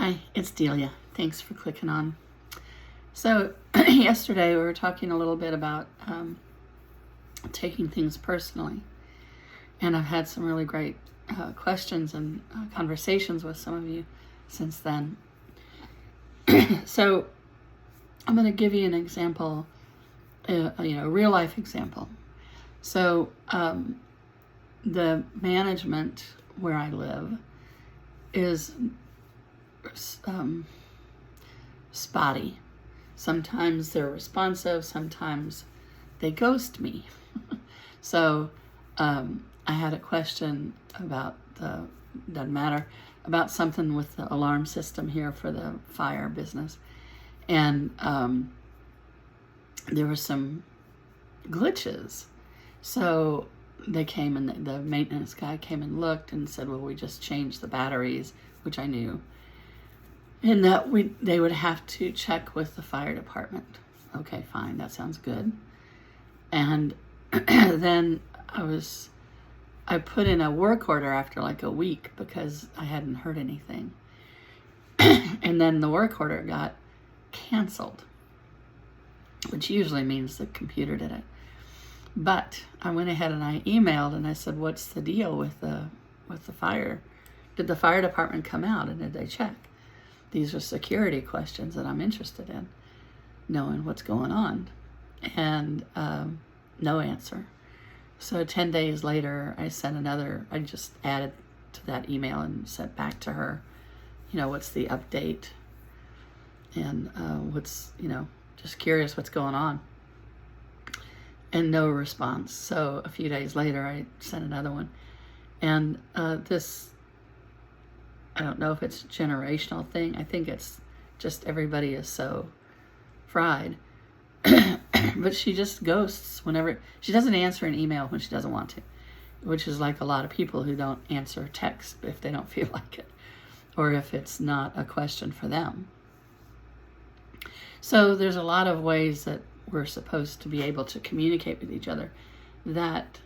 Hi, it's Delia. Thanks for clicking on. So yesterday we were talking a little bit about taking things personally, and I've had some really great questions and conversations with some of you since then. So I'm going to give you an example, a real life example. So the management where I live is spotty. Sometimes they're responsive, sometimes they ghost me. So I had a question about doesn't matter, about something with the alarm system here for the fire business. And there were some glitches. So they came and the maintenance guy came and looked and said, well, we just changed the batteries, which I knew. And that they would have to check with the fire department. Okay, fine, that sounds good. And then I put in a work order after like a week because I hadn't heard anything. And then the work order got canceled, which usually means the computer did it. But I went ahead and I emailed and I said, what's the deal with the fire? Did the fire department come out and did they check? These are security questions that I'm interested in, knowing what's going on. And no answer. So 10 days later, I just added to that email and sent back to her, what's the update? And what's, just curious what's going on. And no response. So a few days later, I sent another one. And this, I don't know if it's a generational thing. I think it's just everybody is so fried. But she just ghosts whenever. She doesn't answer an email when she doesn't want to, which is like a lot of people who don't answer text if they don't feel like it, or if it's not a question for them. So there's a lot of ways that we're supposed to be able to communicate with each other that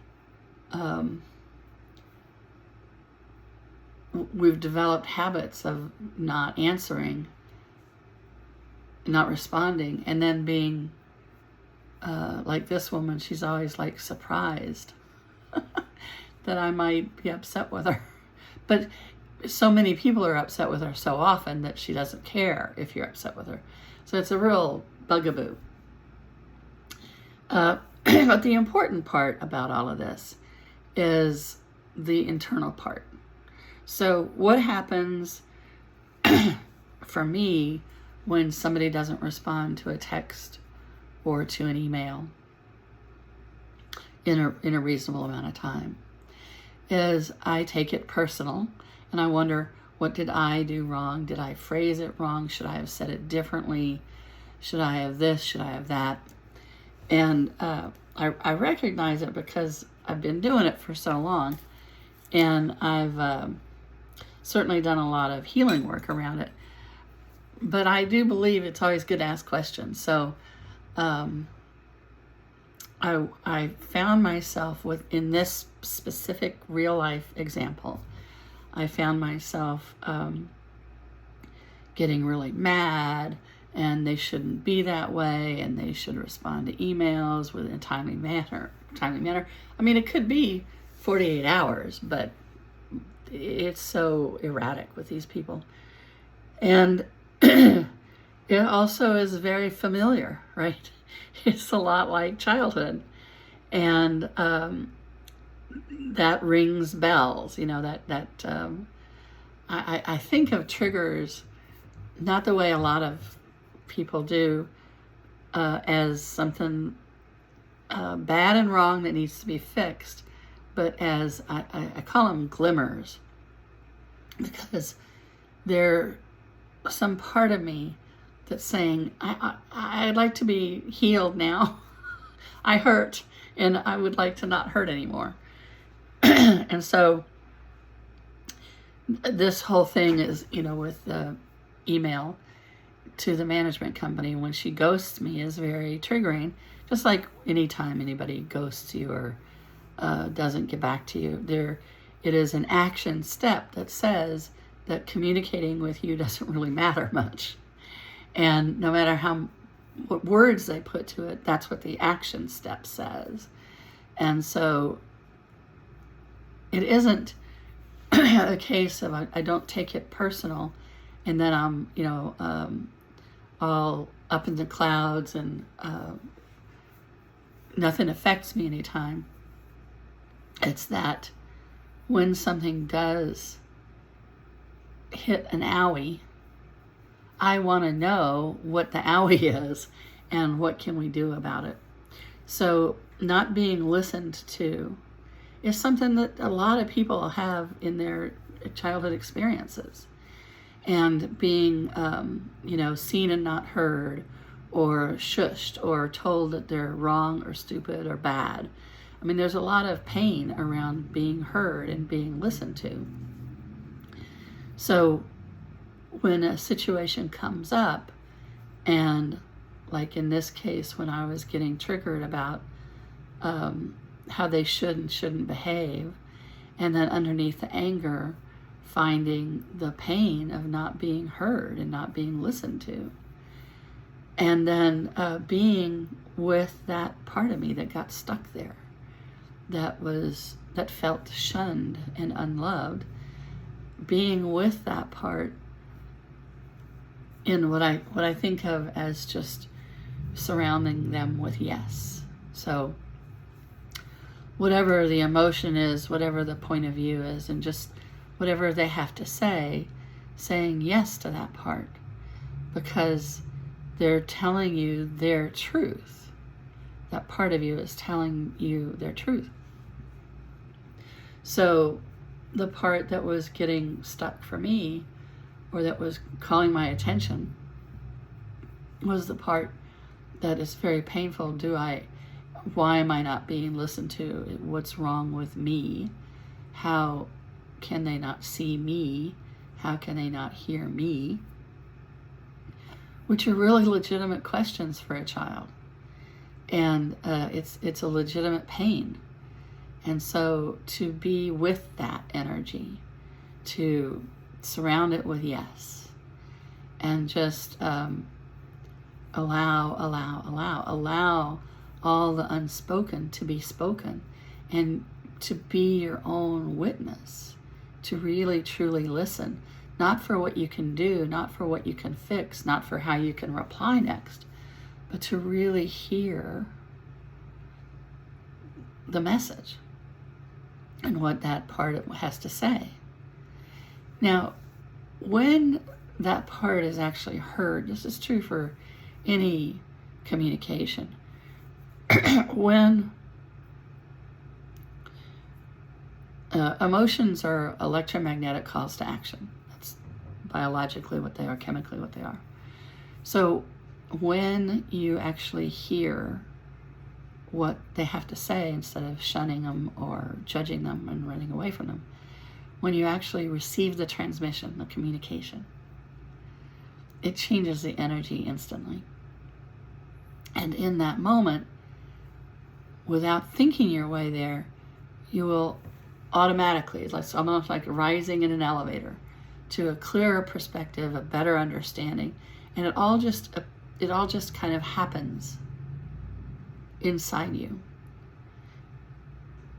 we've developed habits of not answering, not responding, and then being like this woman, she's always like surprised that I might be upset with her. But so many people are upset with her so often that she doesn't care if you're upset with her. So it's a real bugaboo. But the important part about all of this is the internal part. So what happens for me when somebody doesn't respond to a text or to an email in a reasonable amount of time is I take it personal and I wonder, what did I do wrong? Did I phrase it wrong? Should I have said it differently? Should I have this? Should I have that? And I recognize it because I've been doing it for so long, and I've certainly done a lot of healing work around it. But I do believe it's always good to ask questions. So I found myself in this specific real life example, I found myself getting really mad, and they shouldn't be that way, and they should respond to emails within a timely manner. I mean, it could be 48 hours, but it's so erratic with these people. And it also is very familiar, right? It's a lot like childhood. And that rings bells, I think of triggers not the way a lot of people do, as something bad and wrong that needs to be fixed, but as I call them glimmers, because they're some part of me that's saying, I'd like to be healed now. I hurt, and I would like to not hurt anymore. And so this whole thing is, with the email to the management company, when she ghosts me, is very triggering. Just like anytime anybody ghosts you or doesn't get back to you, it is an action step that says that communicating with you doesn't really matter much. And no matter what words they put to it, that's what the action step says. And so it isn't a case of I don't take it personal, and then I'm, all up in the clouds and nothing affects me anytime. It's that when something does hit an owie, I want to know what the owie is and what can we do about it. So not being listened to is something that a lot of people have in their childhood experiences. And being, seen and not heard, or shushed, or told that they're wrong or stupid or bad. I mean, there's a lot of pain around being heard and being listened to. So when a situation comes up, and like in this case, when I was getting triggered about how they should and shouldn't behave, and then underneath the anger, finding the pain of not being heard and not being listened to. And then being with that part of me that got stuck there, that felt shunned and unloved, being with that part in what I think of as just surrounding them with yes. So whatever the emotion is, whatever the point of view is, and just whatever they have to say, saying yes to that part, because they're telling you their truth. That part of you is telling you their truth. So the part that was getting stuck for me, or that was calling my attention, was the part that is very painful. Why am I not being listened to? What's wrong with me? How can they not see me? How can they not hear me? Which are really legitimate questions for a child. And it's a legitimate pain. And so to be with that energy, to surround it with yes, and just allow all the unspoken to be spoken, and to be your own witness, to really truly listen, not for what you can do, not for what you can fix, not for how you can reply next, but to really hear the message and what that part has to say. Now, when that part is actually heard, this is true for any communication, when emotions are electromagnetic calls to action. That's biologically what they are, chemically what they are. So when you actually hear what they have to say, instead of shunning them or judging them and running away from them, when you actually receive the transmission, the communication, it changes the energy instantly. And in that moment, without thinking your way there, you will automatically, it's almost like rising in an elevator to a clearer perspective, a better understanding, and it all just kind of happens inside you.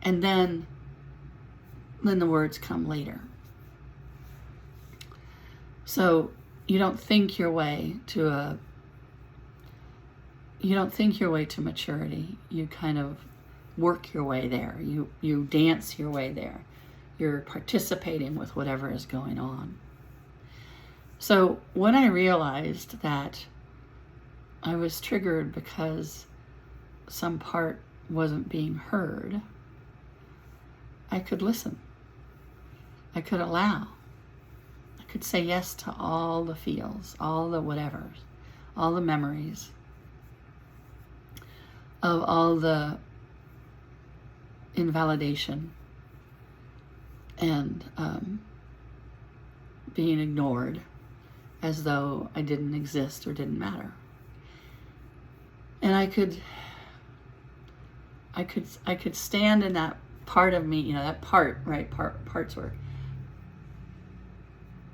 And then the words come later. So you don't think your way to maturity. You kind of work your way there. You dance your way there. You're participating with whatever is going on. So when I realized that I was triggered because some part wasn't being heard, I could listen. I could allow. I could say yes to all the feels, all the whatevers, all the memories of all the invalidation and being ignored as though I didn't exist or didn't matter. And I could stand in that part of me, that part, right? Parts work.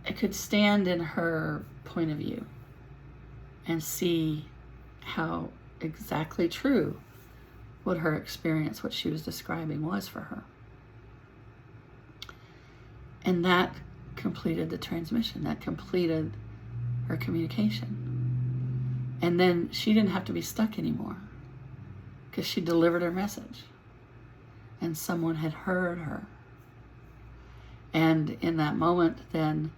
I could stand in her point of view and see how exactly true what her experience, what she was describing, was for her. And that completed the transmission. That completed her communication. And then she didn't have to be stuck anymore because she delivered her message. And someone had heard her. And in that moment, then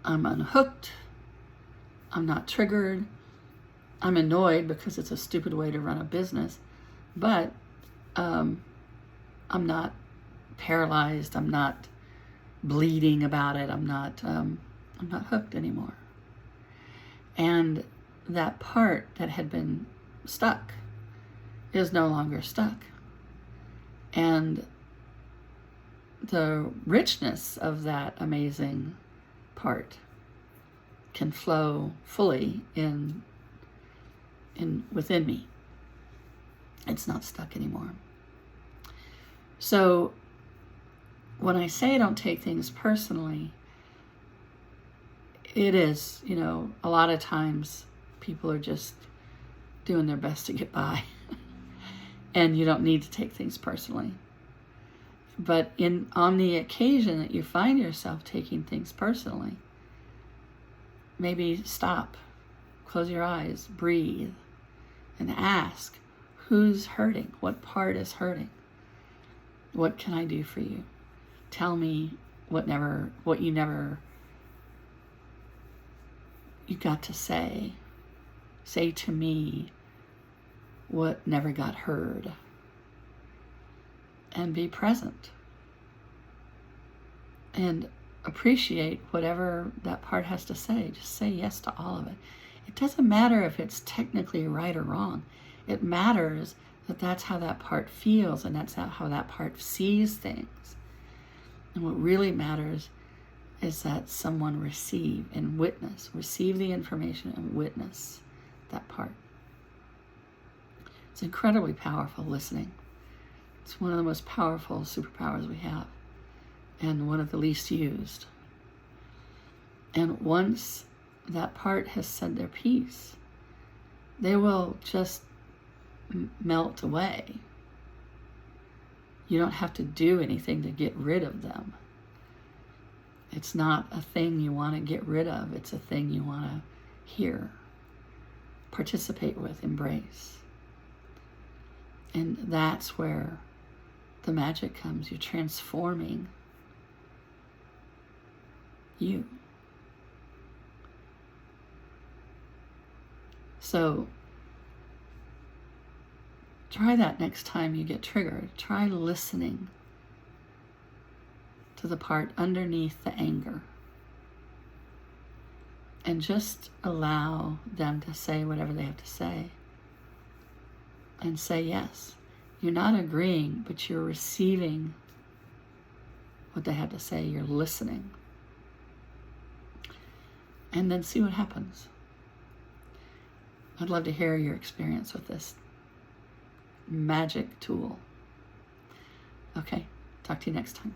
I'm unhooked. I'm not triggered. I'm annoyed because it's a stupid way to run a business. But I'm not paralyzed. I'm not bleeding about it. I'm not hooked anymore. And that part that had been stuck is no longer stuck. And the richness of that amazing part can flow fully in within me. It's not stuck anymore. So when I say don't take things personally, it is, a lot of times people are just doing their best to get by. And you don't need to take things personally. But on the occasion that you find yourself taking things personally, maybe stop, close your eyes, breathe, and ask, who's hurting? What part is hurting? What can I do for you? Tell me what you got to say. Say to me what never got heard. And be present. And appreciate whatever that part has to say. Just say yes to all of it. It doesn't matter if it's technically right or wrong. It matters that that's how that part feels and that's how that part sees things. And what really matters is that someone receive the information and witness that part. It's incredibly powerful, listening. It's one of the most powerful superpowers we have, and one of the least used. And once that part has said their piece, they will just melt away. You don't have to do anything to get rid of them. It's not a thing you want to get rid of. It's a thing you want to hear, participate with, embrace. And that's where the magic comes. You're transforming you. So try that next time you get triggered. Try listening to the part underneath the anger. And just allow them to say whatever they have to say. And say yes. You're not agreeing, but you're receiving what they have to say. You're listening. And then see what happens. I'd love to hear your experience with this magic tool. Okay, talk to you next time.